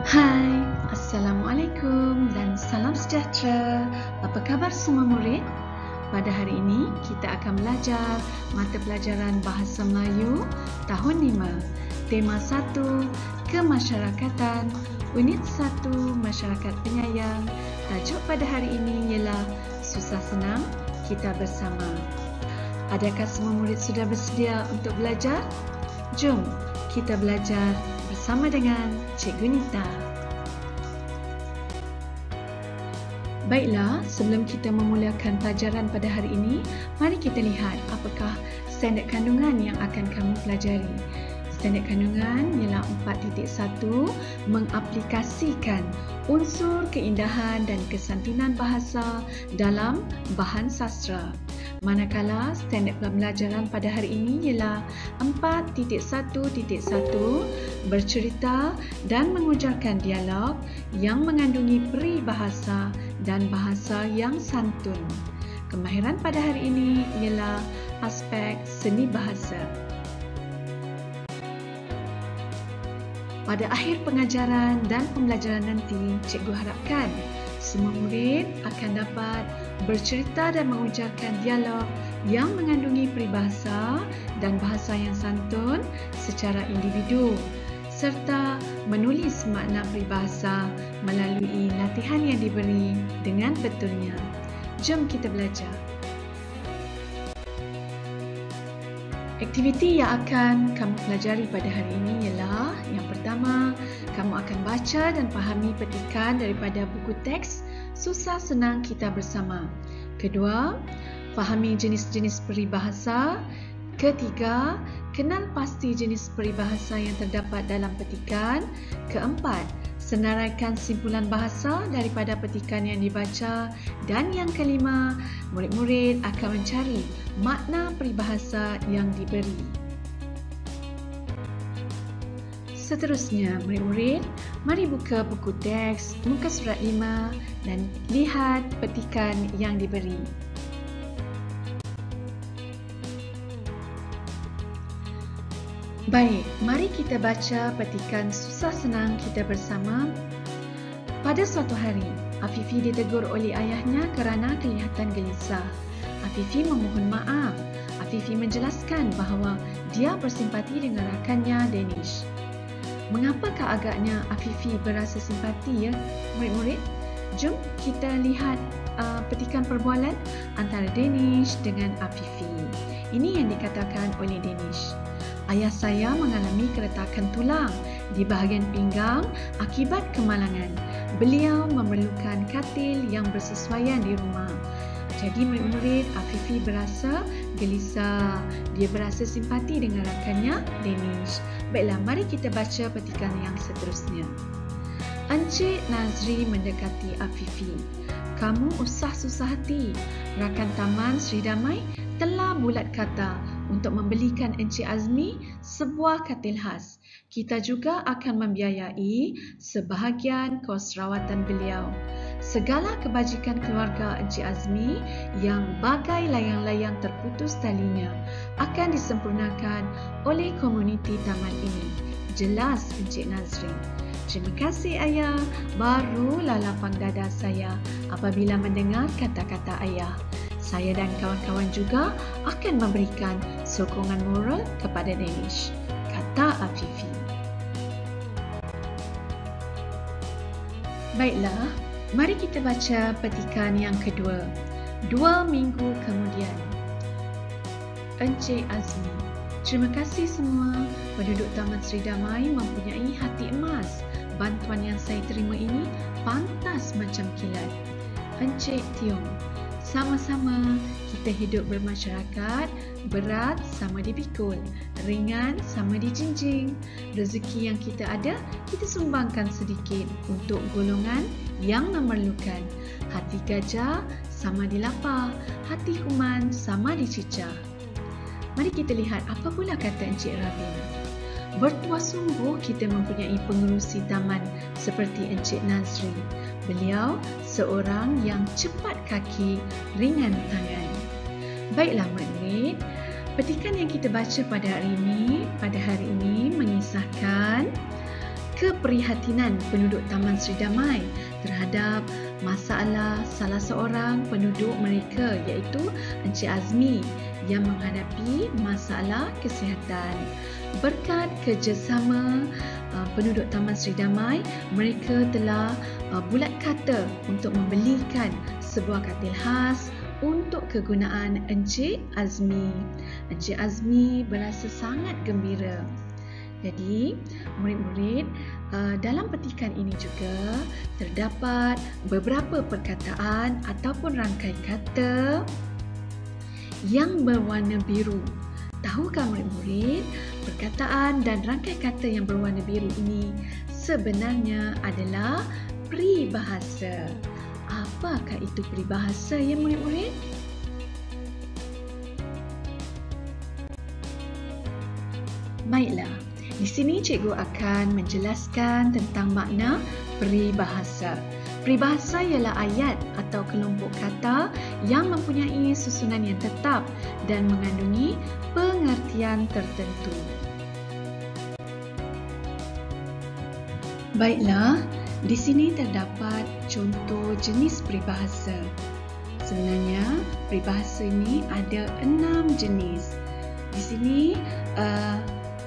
Hai, Assalamualaikum dan salam sejahtera. Apa khabar semua murid? Pada hari ini kita akan belajar mata pelajaran Bahasa Melayu tahun 5, tema 1, Kemasyarakatan, unit 1, Masyarakat Penyayang. Tajuk pada hari ini ialah Susah Senang Kita Bersama. Adakah semua murid sudah bersedia untuk belajar? Jom kita belajar bersama dengan Cikgu Nita. Baiklah, sebelum kita memulakan pelajaran pada hari ini, mari kita lihat apakah standard kandungan yang akan kamu pelajari. Standard kandungan ialah 4.1, mengaplikasikan unsur keindahan dan kesantinan bahasa dalam bahan sastra. Manakala standard pembelajaran pada hari ini ialah 4.1.1, bercerita dan mengujarkan dialog yang mengandungi peribahasa dan bahasa yang santun. Kemahiran pada hari ini ialah aspek seni bahasa. Pada akhir pengajaran dan pembelajaran nanti, cikgu harapkan semua murid akan dapat bercerita dan mengujarkan dialog yang mengandungi peribahasa dan bahasa yang santun secara individu, serta menulis makna peribahasa melalui latihan yang diberi dengan betulnya. Jom kita belajar. Aktiviti yang akan kamu pelajari pada hari ini ialah yang pertama, kamu akan baca dan fahami petikan daripada buku teks Susah Senang Kita Bersama. Kedua, fahami jenis-jenis peribahasa. Ketiga, kenal pasti jenis peribahasa yang terdapat dalam petikan. Keempat, senaraikan simpulan bahasa daripada petikan yang dibaca. Dan yang kelima, murid-murid akan mencari makna peribahasa yang diberi. Seterusnya, murid-murid, mari buka buku teks muka surat 5 dan lihat petikan yang diberi. Baik, mari kita baca petikan Susah Senang Kita Bersama. Pada suatu hari, Afifi ditegur oleh ayahnya kerana kelihatan gelisah. Afifi memohon maaf. Afifi menjelaskan bahawa dia bersimpati dengan rakannya Danish. Mengapakah agaknya Afifi berasa simpati, ya, murid-murid? Jom kita lihat petikan perbualan antara Danish dengan Afifi. Ini yang dikatakan oleh Danish. Ayah saya mengalami keretakan tulang di bahagian pinggang akibat kemalangan. Beliau memerlukan katil yang bersesuaian di rumah. Jadi murid-murid, Afifi berasa gelisah. Dia berasa simpati dengan rakannya, Danish. Baiklah, mari kita baca petikan yang seterusnya. Encik Nazri mendekati Afifi. Kamu usah susah hati. Rakan Taman Sri Damai telah bulat kata untuk membelikan Encik Azmi sebuah katil khas. Kita juga akan membiayai sebahagian kos rawatan beliau. Segala kebajikan keluarga Encik Azmi yang bagai layang-layang terputus talinya akan disempurnakan oleh komuniti taman ini. Jelas Encik Nazri. Terima kasih ayah. Barulah lapang dada saya apabila mendengar kata-kata ayah. Saya dan kawan-kawan juga akan memberikan sokongan moral kepada Danish, kata Afifi. Baiklah, mari kita baca petikan yang kedua. 2 minggu kemudian. Encik Azmi. Terima kasih semua. Penduduk Taman Sri Damai mempunyai hati emas. Bantuan yang saya terima ini pantas macam kilat. Encik Tiong. Sama-sama, kita hidup bermasyarakat, berat sama dipikul, ringan sama dijinjing. Rezeki yang kita ada, kita sumbangkan sedikit untuk golongan yang memerlukan. Hati gajah sama dilapah, hati kuman sama dicicah. Mari kita lihat apa pula kata Encik Rabin. Bertuah sungguh kita mempunyai pengerusi taman seperti Encik Nazri. Beliau seorang yang cepat kaki, ringan tangan. Baiklah murid-murid, petikan yang kita baca pada hari ini mengisahkan keprihatinan penduduk Taman Sri Damai terhadap masalah salah seorang penduduk mereka, iaitu Encik Azmi yang menghadapi masalah kesihatan. Berkat kerjasama penduduk Taman Sri Damai, mereka telah bulat kata untuk membelikan sebuah katil khas untuk kegunaan Encik Azmi. Encik Azmi berasa sangat gembira. Jadi, murid-murid, dalam petikan ini juga terdapat beberapa perkataan ataupun rangkai kata yang berwarna biru. Tahukah murid-murid, perkataan dan rangkai kata yang berwarna biru ini sebenarnya adalah peribahasa. Apakah itu peribahasa ya murid-murid? Baiklah, di sini cikgu akan menjelaskan tentang makna peribahasa. Peribahasa ialah ayat atau kelompok kata yang mempunyai susunan yang tetap dan mengandungi pengertian tertentu. Baiklah, di sini terdapat contoh jenis peribahasa. Sebenarnya, peribahasa ini ada 6 jenis. Di sini,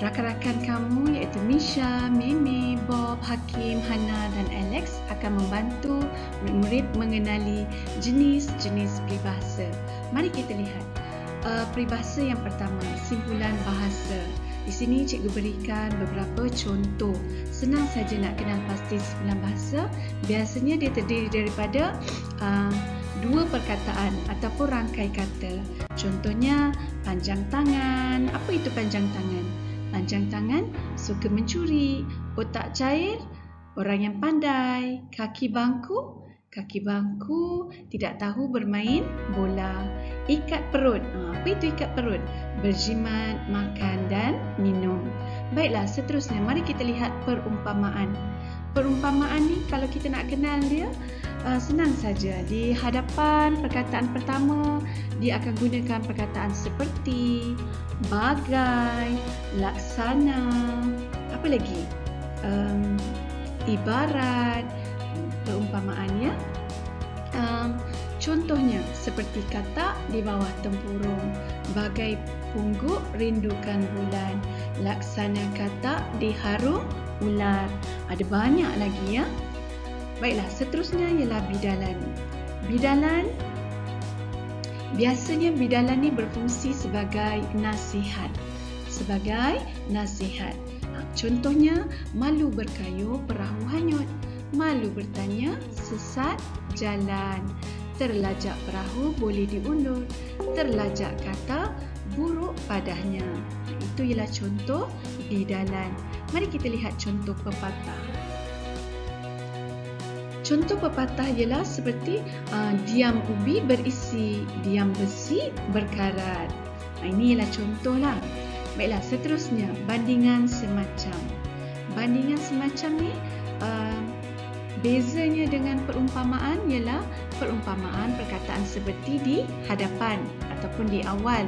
rakan-rakan kamu iaitu Misha, Meme, Bob, Hakim, Hana dan Alex akan membantu murid-murid mengenali jenis-jenis peribahasa. Mari kita lihat. Peribahasa yang pertama, simpulan bahasa. Di sini cikgu berikan beberapa contoh. Senang saja nak kenal pasti simpulan bahasa. Biasanya dia terdiri daripada 2 perkataan ataupun rangkai kata. Contohnya, panjang tangan. Apa itu panjang tangan? Panjang tangan, suka mencuri. Otak cair, orang yang pandai. Kaki bangku tidak tahu bermain bola. Ikat perut. Apa itu ikat perut? Berjimat, makan dan minum. Baiklah, seterusnya mari kita lihat perumpamaan. Perumpamaan ni kalau kita nak kenal dia, senang saja. Di hadapan perkataan pertama, dia akan gunakan perkataan seperti, bagai, laksana, apa lagi? Ibarat. Perumpamaannya, contohnya seperti katak di bawah tempurung, bagai pungguk rindukan bulan, laksana katak di harung ular. Ada banyak lagi ya. Baiklah, seterusnya ialah bidalan. Bidalan, biasanya bidalan ni berfungsi sebagai nasihat. Contohnya, malu berkayuh perahu hanyut, malu bertanya sesat jalan, terlajak perahu boleh diundur, terlajak kata buruk padahnya. Itu ialah contoh bidalan. Mari kita lihat contoh pepatah. Contoh pepatah ialah seperti diam ubi berisi, diam besi berkarat. Ini ialah contohlah. Baiklah, seterusnya bandingan semacam. Bandingan semacam ni bezanya dengan perumpamaan ialah perumpamaan perkataan seperti di hadapan ataupun di awal.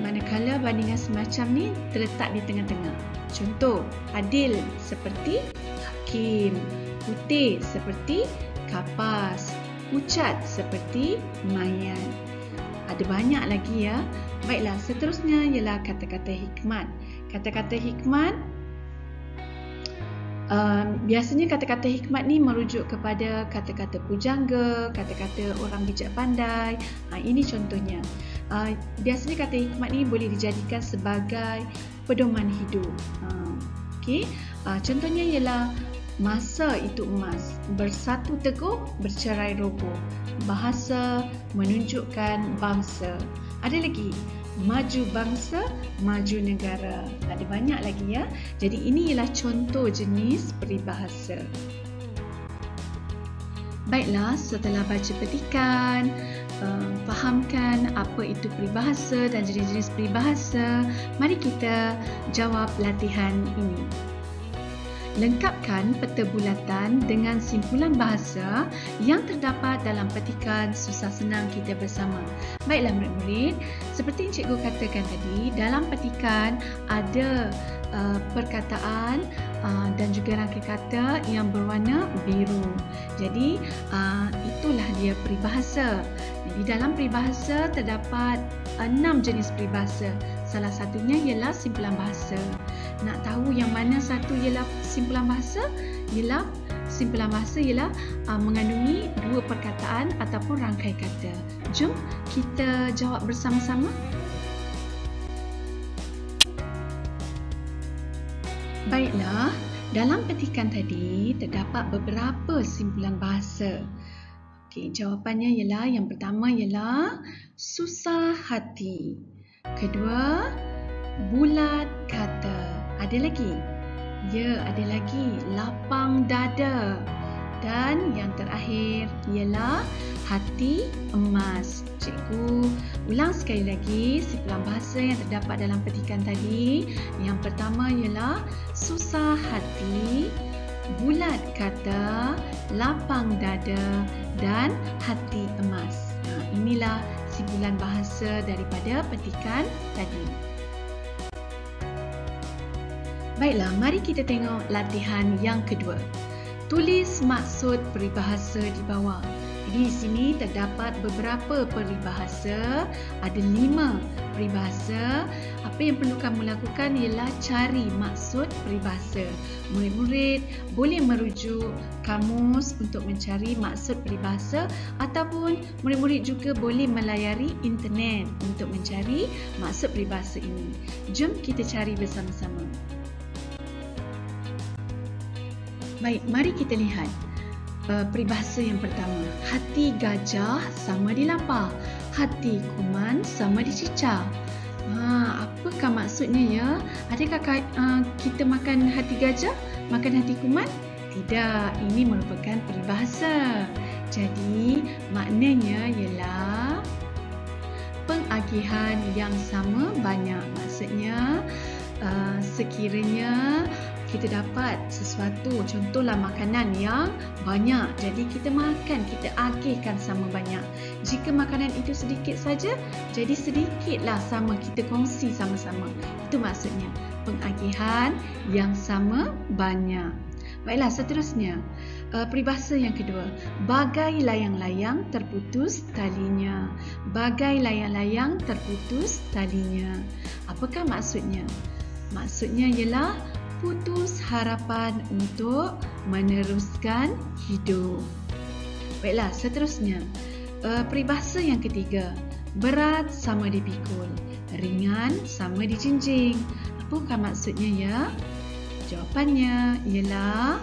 Manakala bandingan semacam ni terletak di tengah-tengah. Contoh, adil seperti hakim, putih seperti kapas, pucat seperti mayan. Ada banyak lagi ya. Baiklah, seterusnya ialah kata-kata hikmat. Kata-kata hikmat, biasanya kata-kata hikmat ni merujuk kepada kata-kata pujangga, kata-kata orang bijak pandai. Ini contohnya. Biasanya kata hikmat ni boleh dijadikan sebagai pedoman hidup. Contohnya ialah masa itu emas, bersatu teguh, bercerai roboh. Bahasa menunjukkan bangsa. Ada lagi, maju bangsa, maju negara. Ada banyak lagi ya. Jadi ini ialah contoh jenis peribahasa. Baiklah, setelah baca petikan, fahamkan apa itu peribahasa dan jenis-jenis peribahasa, mari kita jawab latihan ini. Lengkapkan peta bulatan dengan simpulan bahasa yang terdapat dalam petikan susah senang kita bersama. Baiklah murid-murid, seperti yang cikgu katakan tadi, dalam petikan ada perkataan dan juga rangkai kata yang berwarna biru. Jadi itulah dia peribahasa. Jadi dalam peribahasa terdapat 6 jenis peribahasa. Salah satunya ialah simpulan bahasa. Nak tahu yang mana satu ialah simpulan bahasa? Simpulan bahasa ialah mengandungi 2 perkataan ataupun rangkai kata. Jom kita jawab bersama-sama. Baiklah, dalam petikan tadi terdapat beberapa simpulan bahasa. Okey, jawapannya ialah yang pertama ialah susah hati. Kedua, bulat kata. Ada lagi? Ya, ada lagi. Lapang dada. Dan yang terakhir ialah hati emas. Cikgu ulang sekali lagi simpulan bahasa yang terdapat dalam petikan tadi. Yang pertama ialah susah hati, bulat kata, lapang dada dan hati emas. Inilah simpulan bahasa daripada petikan tadi. Baiklah, mari kita tengok latihan yang kedua. Tulis maksud peribahasa di bawah. Jadi di sini terdapat beberapa peribahasa, ada 5 peribahasa. Apa yang perlu kamu lakukan ialah cari maksud peribahasa. Murid-murid boleh merujuk kamus untuk mencari maksud peribahasa ataupun murid-murid juga boleh melayari internet untuk mencari maksud peribahasa ini. Jom kita cari bersama-sama. Baik, mari kita lihat peribahasa yang pertama. Hati gajah sama dilapar, hati kuman sama dicicah. Apakah maksudnya ya? Adakah kita makan hati gajah, makan hati kuman? Tidak, ini merupakan peribahasa. Jadi, maknanya ialah pengagihan yang sama banyak. Maksudnya, sekiranya kita dapat sesuatu, contohlah makanan yang banyak, jadi kita makan, kita agihkan sama banyak. Jika makanan itu sedikit saja, jadi sedikitlah sama, kita kongsi sama-sama. Itu maksudnya pengagihan yang sama banyak. Baiklah, seterusnya peribahasa yang kedua. Bagai layang-layang terputus talinya. Bagai layang-layang terputus talinya. Apakah maksudnya? Maksudnya ialah putus harapan untuk meneruskan hidup. Baiklah, seterusnya. Peribahasa yang ketiga. Berat sama dipikul, ringan sama dijinjing. Apakah maksudnya ya? Jawapannya ialah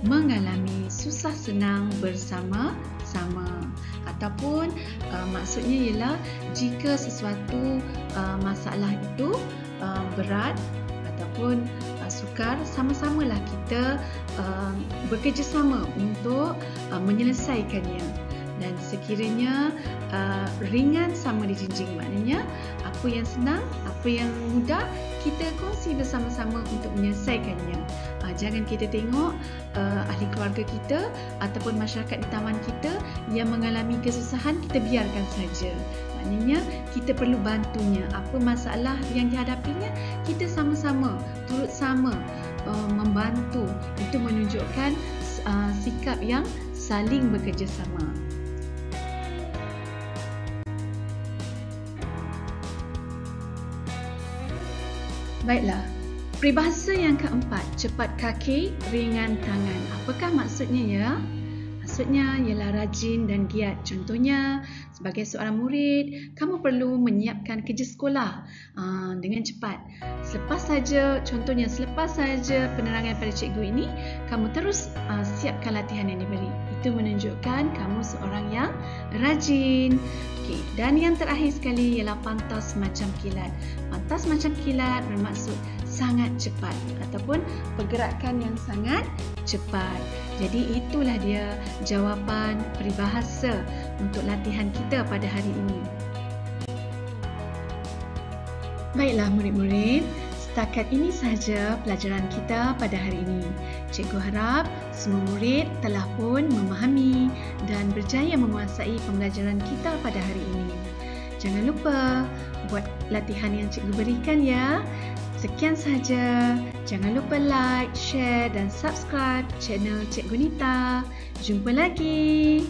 mengalami susah senang bersama-sama. Ataupun maksudnya ialah jika sesuatu masalah itu berat ataupun sukar, sama-samalah kita bekerjasama untuk menyelesaikannya. Dan sekiranya ringan sama dijinjing, maknanya apa yang senang, apa yang mudah, kita kongsi bersama-sama untuk menyelesaikannya. Jangan kita tengok ahli keluarga kita ataupun masyarakat di taman kita yang mengalami kesusahan, kita biarkan saja. Maknanya kita perlu bantunya. Apa masalah yang dihadapinya, kita sama-sama, turut sama membantu. Itu menunjukkan sikap yang saling bekerjasama. Baiklah, peribahasa yang keempat, cepat kaki, ringan tangan. Apakah maksudnya ya? Maksudnya ialah rajin dan giat. Contohnya, sebagai seorang murid, kamu perlu menyiapkan kerja sekolah dengan cepat. Selepas saja penerangan pada cikgu ini, kamu terus siapkan latihan yang diberi. Itu menunjukkan kamu seorang yang rajin. Okey, dan yang terakhir sekali ialah pantas macam kilat. Pantas macam kilat bermaksud sangat cepat ataupun pergerakan yang sangat cepat. Jadi itulah dia jawapan peribahasa untuk latihan kita pada hari ini. Baiklah murid-murid, Setakat ini sahaja pelajaran kita pada hari ini. Cikgu harap semua murid telah pun memahami dan berjaya menguasai pembelajaran kita pada hari ini. Jangan lupa buat latihan yang cikgu berikan ya. Sekian sahaja. Jangan lupa like, share dan subscribe channel Cikgu Nita. Jumpa lagi.